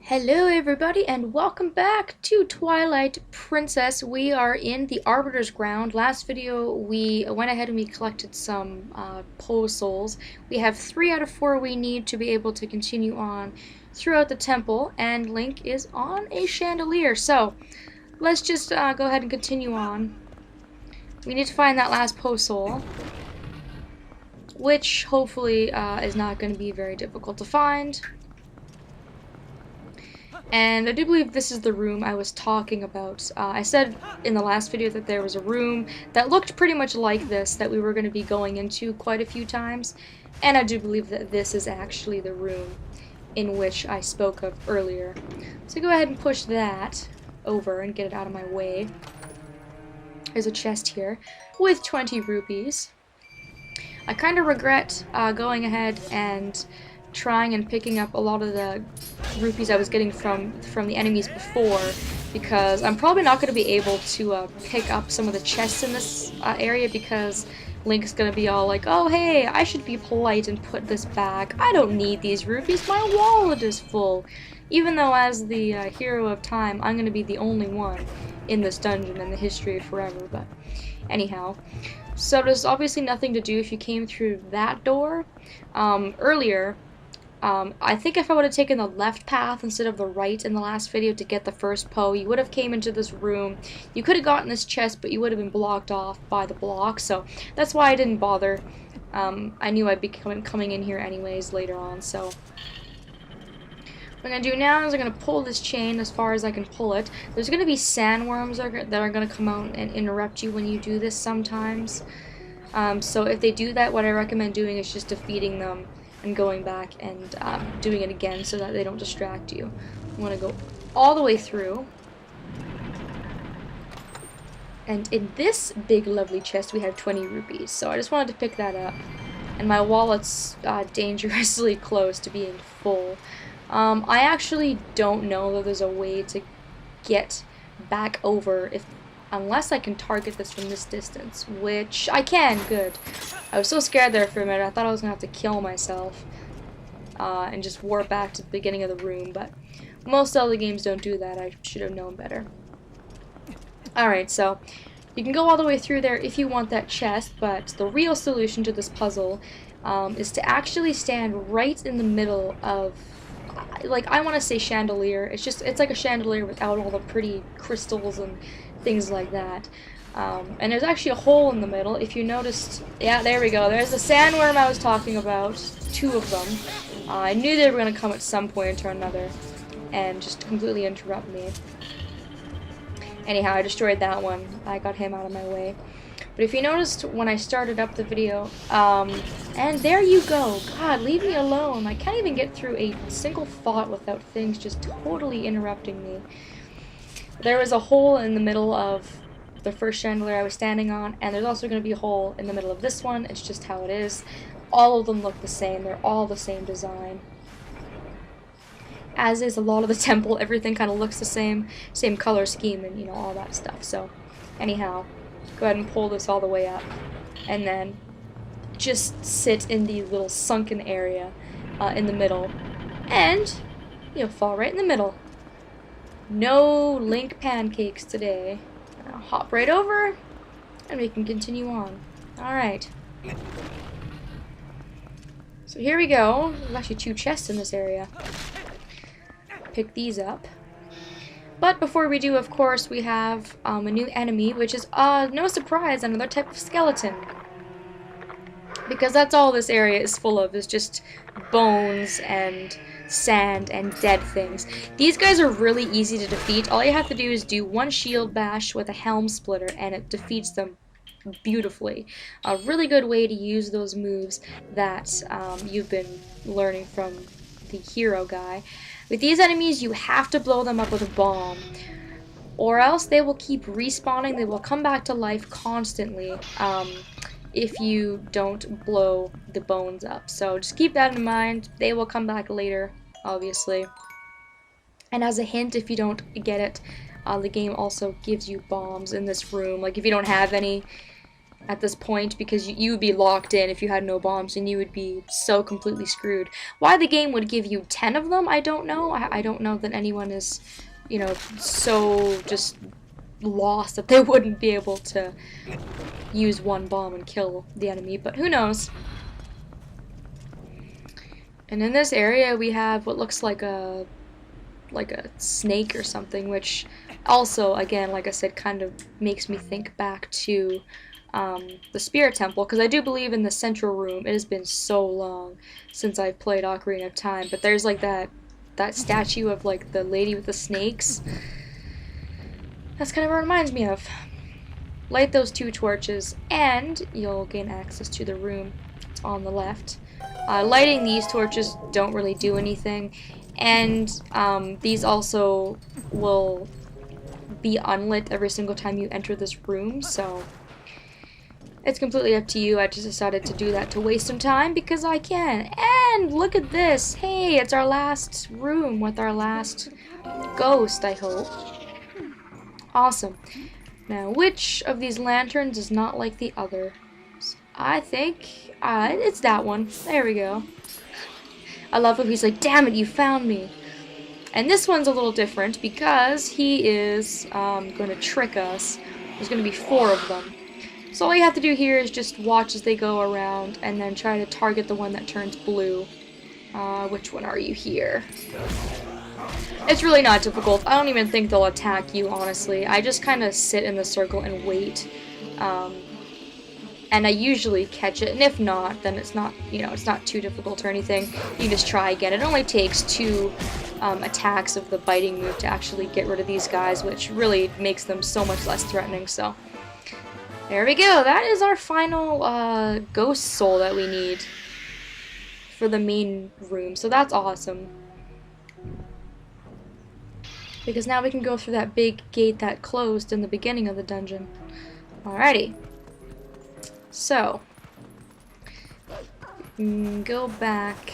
Hello everybody and welcome back to Twilight Princess. We are in the Arbiter's Ground. Last video we went ahead and we collected some Poe souls. We have 3 out of 4 we need to be able to continue on throughout the temple, and Link is on a chandelier. So let's just go ahead and continue on. We need to find that last Poe soul, which hopefully is not going to be very difficult to find. And I do believe this is the room I was talking about. I said in the last video that there was a room that looked pretty much like this that we were going to be going into quite a few times. And I do believe that this is actually the room in which I spoke of earlier. So go ahead and push that over and get it out of my way. There's a chest here with 20 rupees. I kind of regret going ahead and trying and picking up a lot of the rupees I was getting from the enemies before, because I'm probably not going to be able to pick up some of the chests in this area, because Link's going to be all like, oh hey, I should be polite and put this back. I don't need these rupees, my wallet is full. Even though as the hero of time, I'm going to be the only one in this dungeon in the history of forever, but anyhow. So there's obviously nothing to do if you came through that door. Earlier, I think if I would have taken the left path instead of the right in the last video to get the first Poe, you would have came into this room. You could have gotten this chest, but you would have been blocked off by the block, so that's why I didn't bother. I knew I'd be coming in here anyways later on, so what I'm going to do now is I'm going to pull this chain as far as I can pull it. There's going to be sandworms that are going to come out and interrupt you when you do this sometimes. So if they do that, what I recommend doing is just defeating them and going back and doing it again so that they don't distract you. I'm going to go all the way through. And in this big lovely chest we have 20 rupees, so I just wanted to pick that up. And my wallet's dangerously close to being full. I actually don't know that there's a way to get back over unless I can target this from this distance, which I can. Good. I was so scared there for a minute. I thought I was gonna have to kill myself and just warp back to the beginning of the room, but most Zelda games don't do that. I should have known better. Alright, so you can go all the way through there if you want that chest, but the real solution to this puzzle is to actually stand right in the middle of, like, I want to say chandelier. It's like a chandelier without all the pretty crystals and things like that. And there's actually a hole in the middle. If you noticed, yeah, there we go. There's the sandworm I was talking about. 2 of them. I knew they were going to come at some point or another and just completely interrupt me. Anyhow, I destroyed that one. I got him out of my way. But if you noticed when I started up the video, and there you go. God, leave me alone. I can't even get through a single thought without things just totally interrupting me. There was a hole in the middle of the first chandelier I was standing on, and there's also going to be a hole in the middle of this one. It's just how it is. All of them look the same. They're all the same design. As is a lot of the temple, everything kind of looks the same color scheme and, you know, all that stuff. So, anyhow, go ahead and pull this all the way up, and then just sit in the little sunken area in the middle, and you'll fall right in the middle. No Link pancakes today. I'll hop right over, and we can continue on. Alright. So here we go. There's actually 2 chests in this area. Pick these up. But before we do, of course, we have a new enemy, which is, no surprise, another type of skeleton. Because that's all this area is full of, is just bones and sand and dead things. These guys are really easy to defeat. All you have to do is do 1 shield bash with a helm splitter, and it defeats them beautifully. A really good way to use those moves that you've been learning from the hero guy. With these enemies, you have to blow them up with a bomb, or else they will keep respawning. They will come back to life constantly if you don't blow the bones up. So just keep that in mind. They will come back later, obviously. And as a hint, if you don't get it, the game also gives you bombs in this room. Like, if you don't have any, at this point, because you would be locked in if you had no bombs, and you would be so completely screwed. Why the game would give you 10 of them, I don't know. I don't know that anyone is, you know, so just lost that they wouldn't be able to use one bomb and kill the enemy, but who knows. And in this area we have what looks like a snake or something, which also, again, like I said, kind of makes me think back to the Spirit Temple, because I do believe in the central room. It has been so long since I've played Ocarina of Time, but there's like that statue of like the lady with the snakes. That's kind of what it reminds me of. Light those 2 torches and you'll gain access to the room. It's on the left. Lighting these torches don't really do anything, and these also will be unlit every single time you enter this room, so it's completely up to you. I just decided to do that to waste some time because I can. And look at this! Hey, it's our last room with our last ghost, I hope. Awesome. Now, which of these lanterns is not like the other? I think it's that one. There we go. I love how he's like, damn it, you found me. And this one's a little different because he is going to trick us. There's going to be 4 of them. So all you have to do here is just watch as they go around and then try to target the one that turns blue. Which one are you here? It's really not difficult. I don't even think they'll attack you, honestly. I just kind of sit in the circle and wait. And I usually catch it, and if not, then it's not, you know, it's not too difficult or anything. You just try again. It only takes 2 attacks of the biting move to actually get rid of these guys, which really makes them so much less threatening, so. There we go. That is our final ghost soul that we need for the main room, so that's awesome. Because now we can go through that big gate that closed in the beginning of the dungeon. Alrighty. So, go back.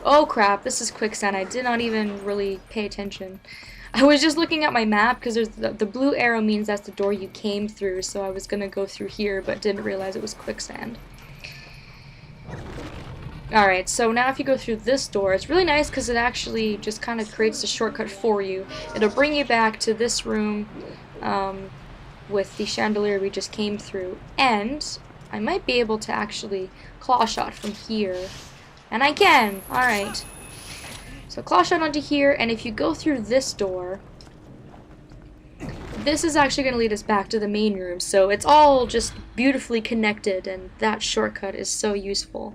Oh crap, this is quicksand. I did not even really pay attention. I was just looking at my map because there's the blue arrow means that's the door you came through, so I was gonna go through here but didn't realize it was quicksand. Alright, so now if you go through this door, it's really nice because it actually just kind of creates a shortcut for you. It'll bring you back to this room with the chandelier we just came through, and I might be able to actually claw shot from here. And I can! Alright. So claw shot onto here, and if you go through this door, this is actually going to lead us back to the main room. So it's all just beautifully connected, and that shortcut is so useful.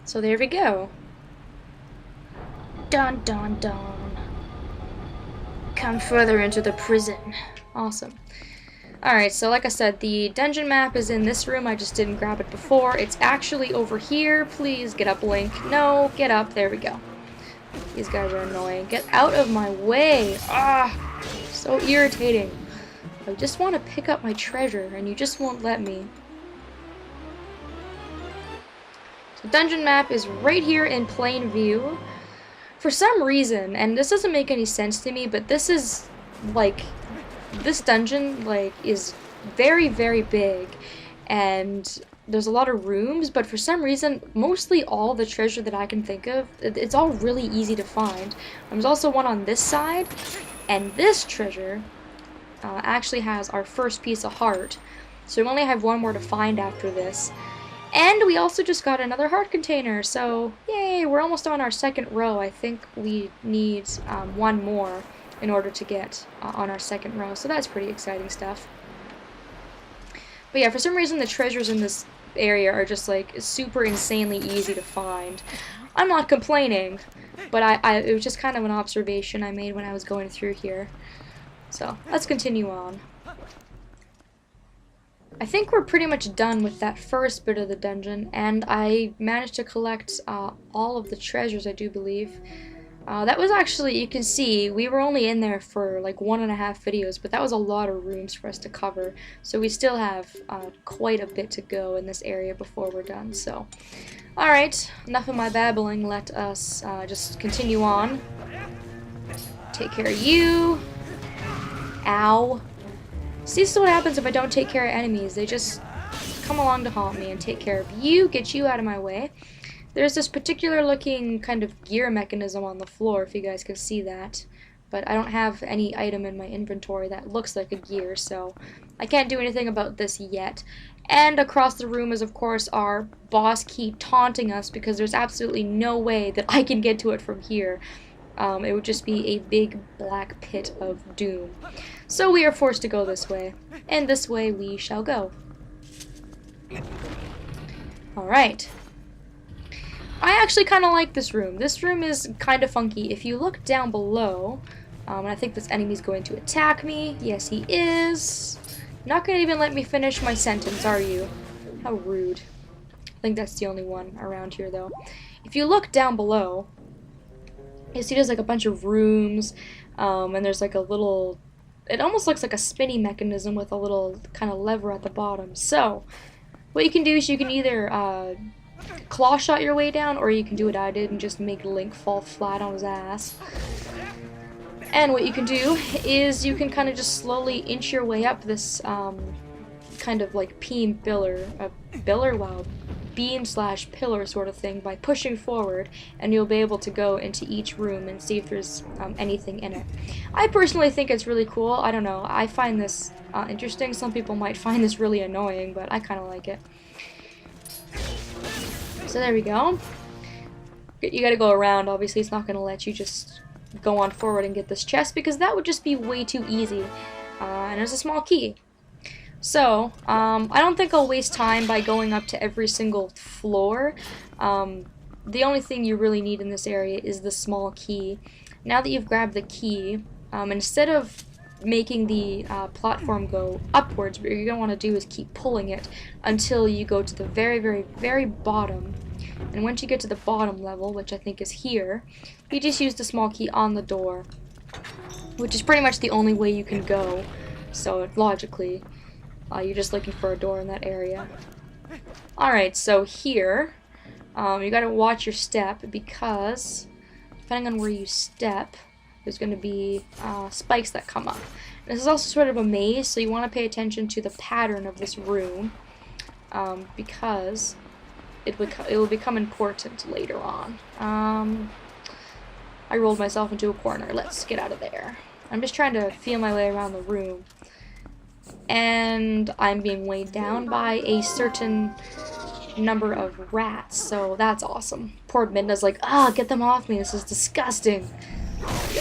So there we go. Dun dun dun. Come further into the prison. Awesome. Alright, so like I said, the dungeon map is in this room. I just didn't grab it before. It's actually over here. Please get up, Link. No, get up. There we go. These guys are annoying. Get out of my way. Ah, so irritating. I just want to pick up my treasure, and you just won't let me. So dungeon map is right here in plain view. For some reason, and this doesn't make any sense to me, but this is, like, this dungeon, like, is very, very big, and there's a lot of rooms, but for some reason, mostly all the treasure that I can think of, it's all really easy to find. There's also one on this side, and this treasure actually has our first piece of heart, so we only have 1 more to find after this. And we also just got another heart container, so yay, we're almost on our 2nd row. I think we need 1 more in order to get on our 2nd row, so that's pretty exciting stuff. But yeah, for some reason the treasures in this area are just like super insanely easy to find. I'm not complaining, but it was just kind of an observation I made when I was going through here. So let's continue on. I think we're pretty much done with that first bit of the dungeon, and I managed to collect all of the treasures, I do believe. That was actually, you can see, we were only in there for like 1.5 videos, but that was a lot of rooms for us to cover, so we still have quite a bit to go in this area before we're done, so. Alright, enough of my babbling, let us just continue on Take care of you. Ow. See, this is what happens if I don't take care of enemies. They just come along to haunt me and take care of you, get you out of my way. There's this particular looking kind of gear mechanism on the floor, if you guys can see that. But I don't have any item in my inventory that looks like a gear, so I can't do anything about this yet. And across the room is, of course, our boss key taunting us because there's absolutely no way that I can get to it from here. It would just be a big black pit of doom. So we are forced to go this way, and this way we shall go. Alright. I actually kind of like this room. This room is kind of funky. If you look down below, and I think this enemy's going to attack me. Yes, he is. Not going to even let me finish my sentence, are you? How rude. I think that's the only one around here, though. If you look down below, you see there's like a bunch of rooms, and there's like a little, it almost looks like a spinning mechanism with a little kind of lever at the bottom. So, what you can do is you can either claw shot your way down, or you can do what I did and just make Link fall flat on his ass. And what you can do is you can kind of just slowly inch your way up this kind of like beam slash pillar sort of thing by pushing forward, and you'll be able to go into each room and see if there's anything in it. I personally think it's really cool. I don't know. I find this interesting. Some people might find this really annoying, but I kind of like it. So there we go. You gotta go around. Obviously, it's not gonna let you just go on forward and get this chest because that would just be way too easy. And there's a small key. So, I don't think I'll waste time by going up to every single floor. The only thing you really need in this area is the small key. Now that you've grabbed the key, instead of making the platform go upwards, what you're going to want to do is keep pulling it until you go to the very, very, very bottom. And once you get to the bottom level, which I think is here, you just use the small key on the door, which is pretty much the only way you can go. So logically, you're just looking for a door in that area. Alright, so here, you gotta watch your step because depending on where you step, there's going to be spikes that come up. This is also sort of a maze, so you want to pay attention to the pattern of this room because it will become important later on. I rolled myself into a corner. Let's get out of there. I'm just trying to feel my way around the room. And I'm being weighed down by a certain number of rats, so that's awesome. Poor Midna's like, get them off me, this is disgusting. There we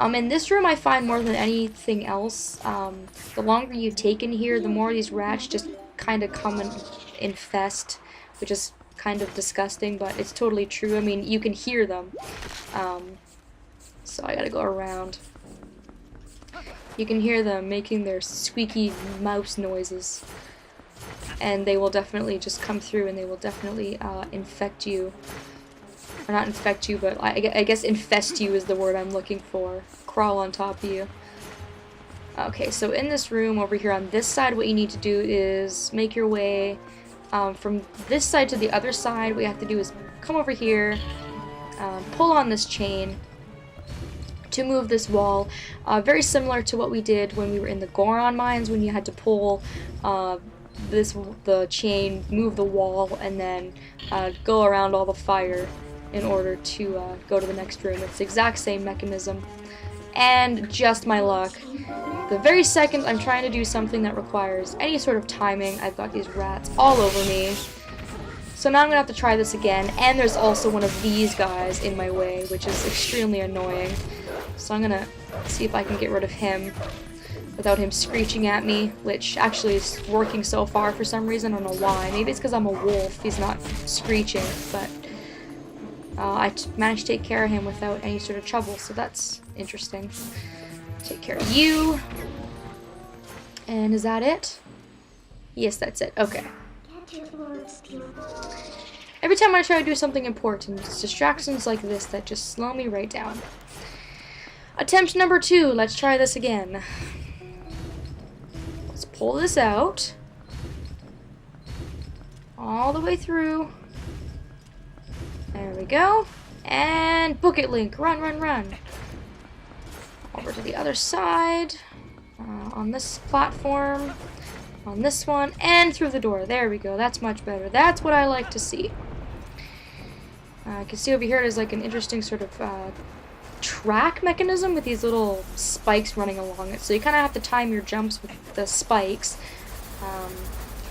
go. In this room I find more than anything else, the longer you take in here, the more these rats just kind of come and infest, which is kind of disgusting, but it's totally true. I mean, you can hear them. So I gotta go around. You can hear them making their squeaky mouse noises. And they will definitely just come through and they will definitely infect you. Or not infect you, but I guess infest you is the word I'm looking for. Crawl on top of you. Okay, so in this room over here on this side, what you need to do is make your way from this side to the other side. What you have to do is come over here, pull on this chain to move this wall. Very similar to what we did when we were in the Goron mines, when you had to pull the chain, move the wall, and then go around all the fire in order to go to the next room. It's the exact same mechanism. And just my luck, the very second I'm trying to do something that requires any sort of timing, I've got these rats all over me. So now I'm going to have to try this again, and there's also one of these guys in my way, which is extremely annoying. So I'm going to see if I can get rid of him without him screeching at me, which actually is working so far for some reason. I don't know why. Maybe it's because I'm a wolf, he's not screeching, but I managed to take care of him without any sort of trouble, so that's interesting. Take care of you. And is that it? Yes, that's it. Okay. Every time I try to do something important, it's distractions like this that just slow me right down. Attempt number 2. Let's try this again. Let's pull this out. All the way through. There we go. And book it, Link. Run, run, run. Over to the other side, on this platform, on this one, and through the door. There we go. That's much better. That's what I like to see. You can see over here there's like an interesting sort of track mechanism with these little spikes running along it. So you kind of have to time your jumps with the spikes.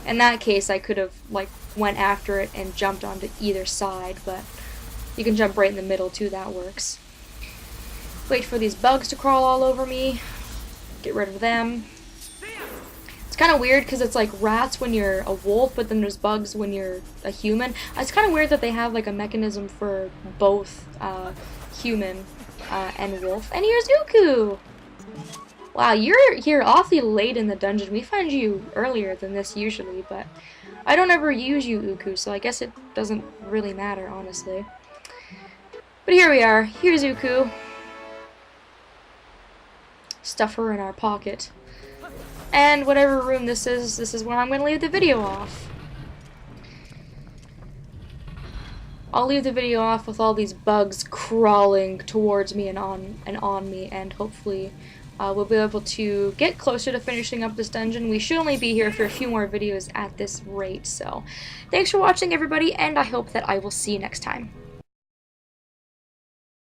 In that case, I could have like went after it and jumped onto either side, but you can jump right in the middle too. That works. Wait for these bugs to crawl all over me. Get rid of them. It's kind of weird because it's like rats when you're a wolf, but then there's bugs when you're a human. It's kind of weird that they have like a mechanism for both human and wolf. And here's Uku! Wow, you're here awfully late in the dungeon. We find you earlier than this usually, but I don't ever use you, Uku, so I guess it doesn't really matter, honestly. But here we are. Here's Uku. Stuff her in our pocket. And whatever room this is where I'm going to leave the video off. I'll leave the video off with all these bugs crawling towards me and on me, and hopefully we'll be able to get closer to finishing up this dungeon. We should only be here for a few more videos at this rate, so thanks for watching, everybody, and I hope that I will see you next time.